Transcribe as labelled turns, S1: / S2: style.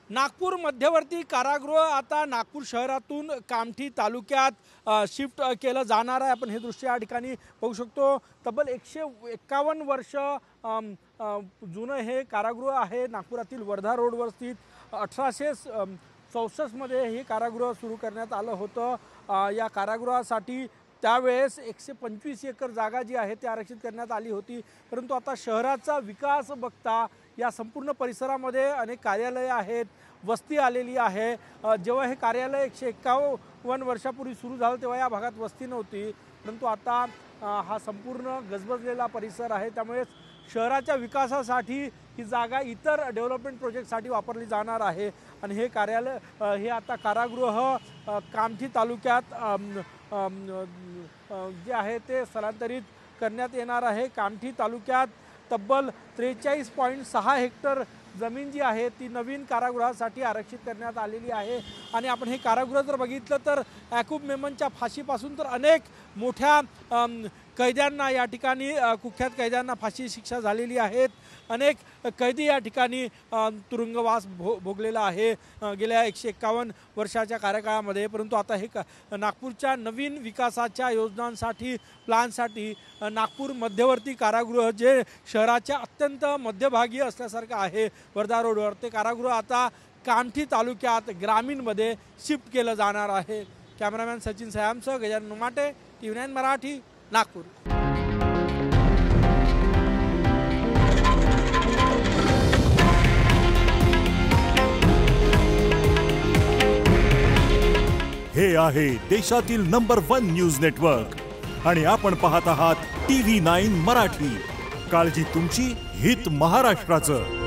S1: नागपूर मध्यवर्ती कारागृह आता नागपूर शहरातून कामठी तालुक्यात शिफ्ट केलं जाणार आहे। आपण हे दृश्य या ठिकाणी पाहू शकतो। तब्बल 151 वर्ष जुनं हे कारागृह आहे। नागपुरातील वर्धा रोडवर स्थित 1864 मध्ये हे कारागृह सुरू करण्यात आलं होतं। या कारागृहासाठी त्यावेळेस 125 एकर जागा जी आहे ती आरक्षित करण्यात आली होती, परंतु आता शहराचा विकास बघता या संपूर्ण परिसरामध्ये अनेक कार्यालये आहेत, वस्ती आलेली आहे। जेव्हा हे कार्यालय 151 वर्षापूर्वी सुरू झालं तेव्हा या भागात वस्ती नव्हती, परंतु आता हा संपूर्ण गजबजलेला परिसर आहे। त्यामुळे शहराच्या विकासासाठी ही जागा इतर डेव्हलपमेंट प्रोजेक्टसाठी वापरली जाणार आहे। आणि हे कार्यालय हे आता कारागृह कामठी तालुक्यात जे आहे ते स्थलांतरित करण्यात येणार आहे। कामठी तालुक्यात तब्बल 43.6 हेक्टर जमीन जी आहे ती नवीन कारागृहासाठी आरक्षित करण्यात आलेली आहे। आणि आपण हे कारागृह जर बघितलं तर याकूब मेमनच्या फाशीपासून तर अनेक मोठ्या कैद्यांना या ठिकाणी कुख्यात कैद्यांना फाशी शिक्षा झालेली आहेत। अनेक कैदी या ठिकाणी तुरुंगवास भोगलेला आहे गेल्या 151 वर्षाच्या कार्यकाळामध्ये। परंतु आता हे नागपूरच्या नवीन विकासाच्या योजनांसाठी प्लॅनसाठी नागपूर मध्यवर्ती कारागृह जे शहराच्या अत्यंत मध्यभागी असल्यासारखं आहे वर्धा रोडवर, ते कारागृह आता कामठी तालुक्यात ग्रामीणमध्ये शिफ्ट केलं जाणार आहे। कॅमेरामॅन सचिन सयामसह गजानन उमाटे, TV9 मराठी, नागपूर।
S2: हे आहे देशातील नंबर 1 न्यूज नेटवर्क आणि आपण पाहत आहात TV9 मराठी। काळजी तुमची, हित महाराष्ट्राचं।